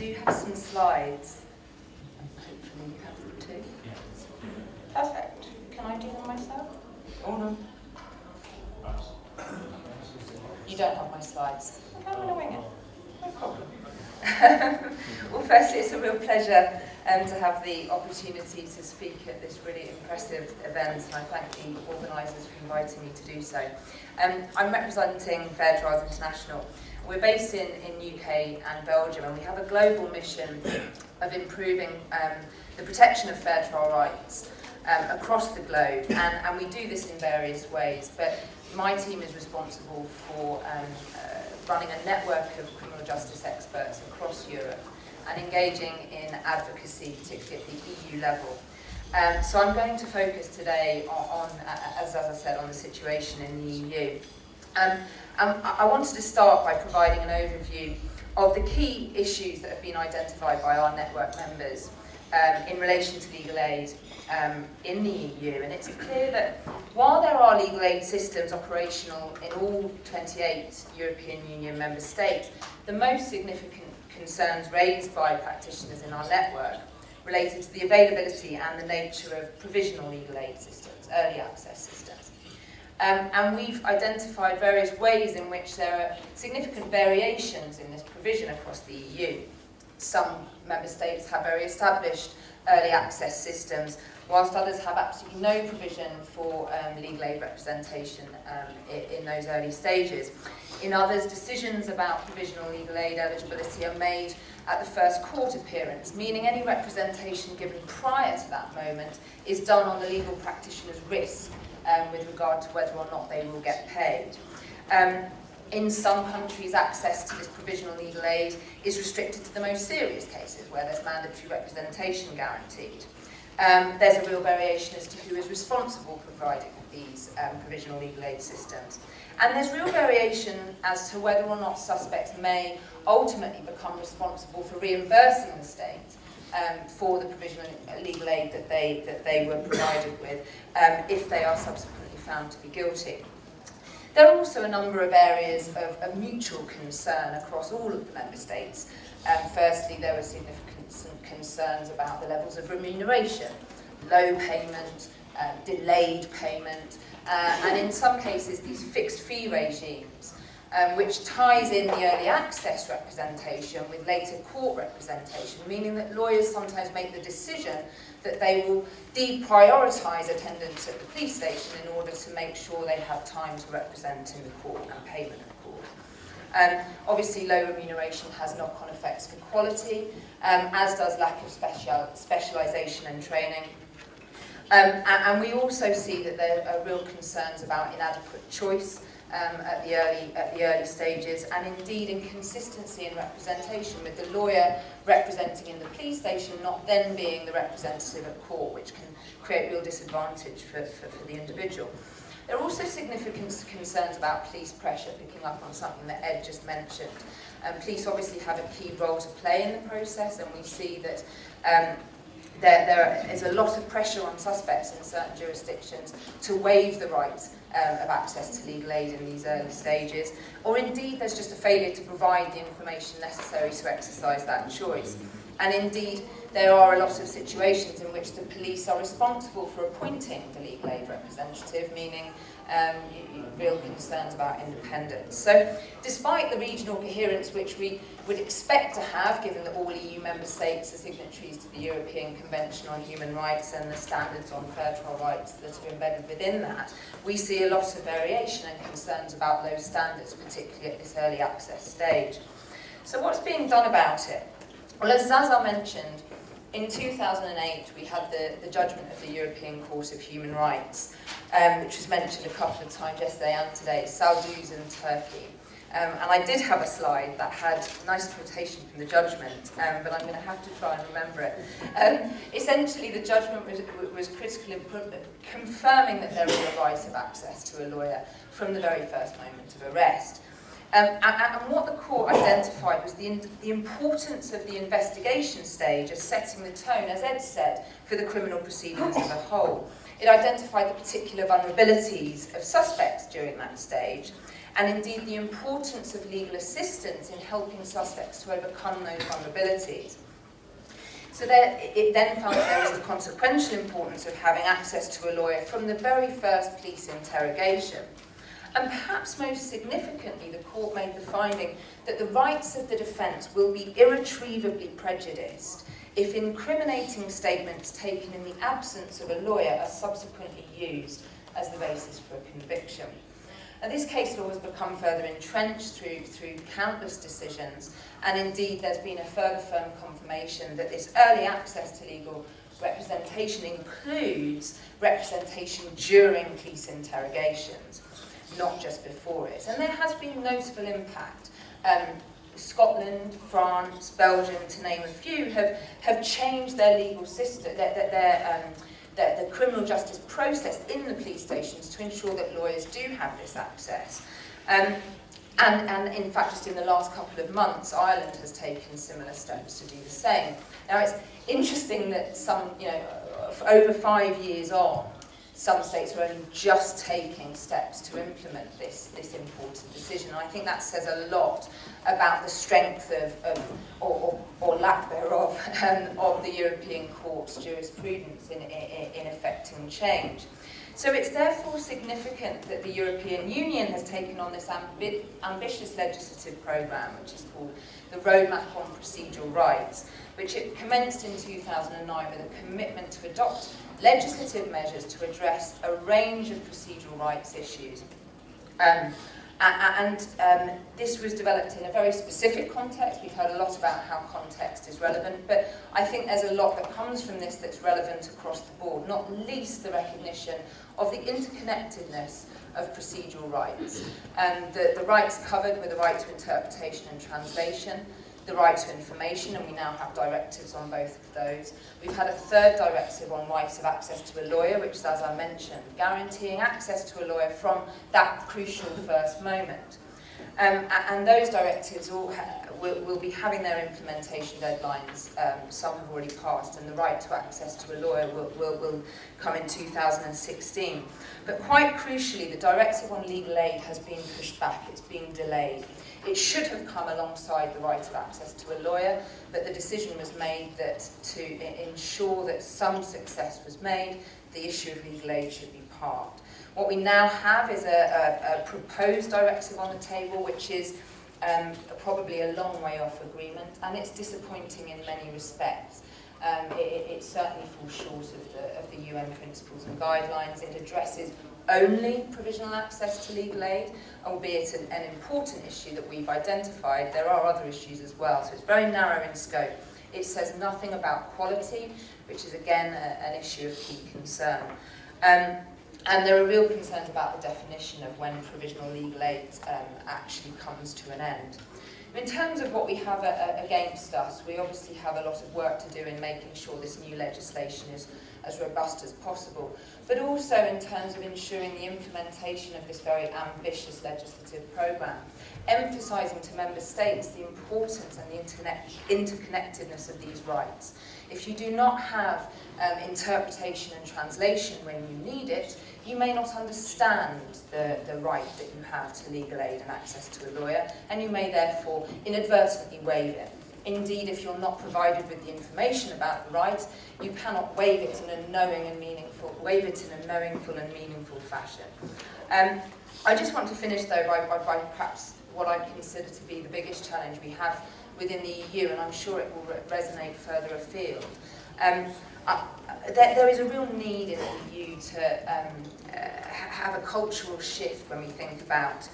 do have some slides. Hopefully you have them too. Yeah. Perfect. Can I do them myself? Oh no. You don't have my slides. Okay, I'm going to wing it. No problem. Well, firstly, it's a real pleasure to have the opportunity to speak at this really impressive event, and I thank the organisers for inviting me to do so. I'm representing Fair Trials International. We're based in UK and Belgium, and we have a global mission of improving the protection of fair trial rights across the globe, and we do this in various ways, but my team is responsible for running a network of criminal justice experts across Europe and engaging in advocacy, particularly at the EU level. So I'm going to focus today on as I said, on the situation in the EU. I wanted to start by providing an overview of the key issues that have been identified by our network members in relation to legal aid in the EU. And it's clear that while there are legal aid systems operational in all 28 European Union member states, the most significant concerns raised by practitioners in our network related to the availability and the nature of provisional legal aid systems, early access systems. And we've identified various ways in which there are significant variations in this provision across the EU. Some member states have very established early access systems, whilst others have absolutely no provision for legal aid representation in those early stages. In others, decisions about provisional legal aid eligibility are made at the first court appearance, meaning any representation given prior to that moment is done on the legal practitioner's risk with regard to whether or not they will get paid. In some countries, access to this provisional legal aid is restricted to the most serious cases where there's mandatory representation guaranteed. There's a real variation as to who is responsible for providing these provisional legal aid systems. And there's real variation as to whether or not suspects may ultimately become responsible for reimbursing the state for the provisional legal aid that they were provided with if they are subsequently found to be guilty. There are also a number of areas of mutual concern across all of the member states. Firstly, there were significant concerns about the levels of remuneration, low payment, delayed payment, and in some cases these fixed fee regimes, which ties in the early access representation with later court representation, meaning that lawyers sometimes make the decision that they will deprioritise attendance at the police station in order to make sure they have time to represent in the court and payment of court. Obviously, low remuneration has knock-on effects for quality, as does lack of specialisation and training. And we also see that there are real concerns about inadequate choice at the early stages, and indeed inconsistency in representation, with the lawyer representing in the police station not then being the representative at court, which can create real disadvantage for the individual. There are also significant concerns about police pressure, picking up on something that Ed just mentioned. Police obviously have a key role to play in the process, and we see that there is a lot of pressure on suspects in certain jurisdictions to waive the right of access to legal aid in these early stages, or indeed there's just a failure to provide the information necessary to exercise that choice. And indeed, there are a lot of situations in which the police are responsible for appointing the legal aid representative, meaning real concerns about independence. So despite the regional coherence which we would expect to have, given that all EU member states are signatories to the European Convention on Human Rights and the standards on fair trial rights that are embedded within that, we see a lot of variation and concerns about those standards, particularly at this early access stage. So what's being done about it? Well, as Zaza mentioned, in 2008 we had the judgment of the European Court of Human Rights, which was mentioned a couple of times yesterday and today, Salduz and Turkey. And I did have a slide that had a nice quotation from the judgment, but I'm going to have to try and remember it. Essentially, the judgment was critical in confirming that there is a right of access to a lawyer from the very first moment of arrest. And what the court identified was the importance of the investigation stage as setting the tone, as Ed said, for the criminal proceedings as a whole. It identified the particular vulnerabilities of suspects during that stage, and indeed the importance of legal assistance in helping suspects to overcome those vulnerabilities. So it then found that there was the consequential importance of having access to a lawyer from the very first police interrogation. And perhaps most significantly, the court made the finding that the rights of the defence will be irretrievably prejudiced if incriminating statements taken in the absence of a lawyer are subsequently used as the basis for a conviction. Now, this case law has become further entrenched through countless decisions, and indeed there's been a further firm confirmation that this early access to legal representation includes representation during police interrogations, not just before it. And there has been notable impact. Scotland, France, Belgium, to name a few, have changed their legal system, the criminal justice process in the police stations to ensure that lawyers do have this access. And in fact, just in the last couple of months, Ireland has taken similar steps to do the same. Now, it's interesting that over 5 years on, some states are only just taking steps to implement this important decision. And I think that says a lot about the strength or lack thereof of the European Court's jurisprudence in effecting change. So it's therefore significant that the European Union has taken on this ambitious legislative programme, which is called the Roadmap on Procedural Rights, which it commenced in 2009 with a commitment to adopt legislative measures to address a range of procedural rights issues. This was developed in a very specific context. We've heard a lot about how context is relevant, but I think there's a lot that comes from this that's relevant across the board, not least the recognition of the interconnectedness of procedural rights. The rights covered were the right to interpretation and translation, the right to information, and we now have directives on both of those. We've had a third directive on rights of access to a lawyer, which is, as I mentioned, guaranteeing access to a lawyer from that crucial first moment. And those directives will be having their implementation deadlines. Some have already passed, and the right to access to a lawyer will come in 2016. But quite crucially, the directive on legal aid has been pushed back. It's been delayed. It should have come alongside the right of access to a lawyer, but the decision was made that to ensure that some success was made, the issue of legal aid should be parked. What we now have is a proposed directive on the table, which is probably a long way off agreement, and it's disappointing in many respects. It certainly falls short of the UN principles and guidelines. It addresses only provisional access to legal aid, albeit an important issue that we've identified. There are other issues as well, so it's very narrow in scope. It says nothing about quality, which is again an issue of key concern. And there are real concerns about the definition of when provisional legal aid actually comes to an end. In terms of what we have against us, we obviously have a lot of work to do in making sure this new legislation is as robust as possible, but also in terms of ensuring the implementation of this very ambitious legislative programme, emphasising to member states the importance and the interconnectedness of these rights. If you do not have interpretation and translation when you need it, you may not understand the right that you have to legal aid and access to a lawyer, and you may therefore inadvertently waive it. Indeed, if you're not provided with the information about the right, you cannot waive it in a knowing and meaningful fashion. I just want to finish though by perhaps what I consider to be the biggest challenge we have within the EU, and I'm sure it will resonate further afield. There is a real need in the EU to have a cultural shift when we think about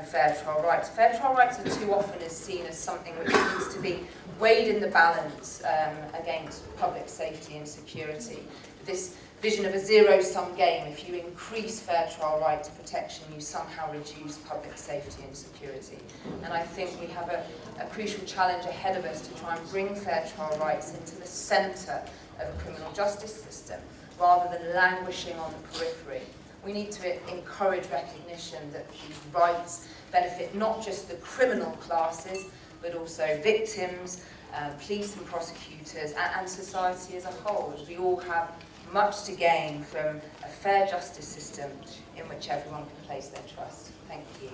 fair trial rights. Fair trial rights are too often seen as something which needs to be weighed in the balance against public safety and security. This vision of a zero-sum game: if you increase fair trial rights protection, you somehow reduce public safety and security. And I think we have a crucial challenge ahead of us to try and bring fair trial rights into the centre of a criminal justice system, rather than languishing on the periphery. We need to encourage recognition that these rights benefit not just the criminal classes, but also victims, police and prosecutors, and society as a whole. We all have much to gain from a fair justice system in which everyone can place their trust. Thank you.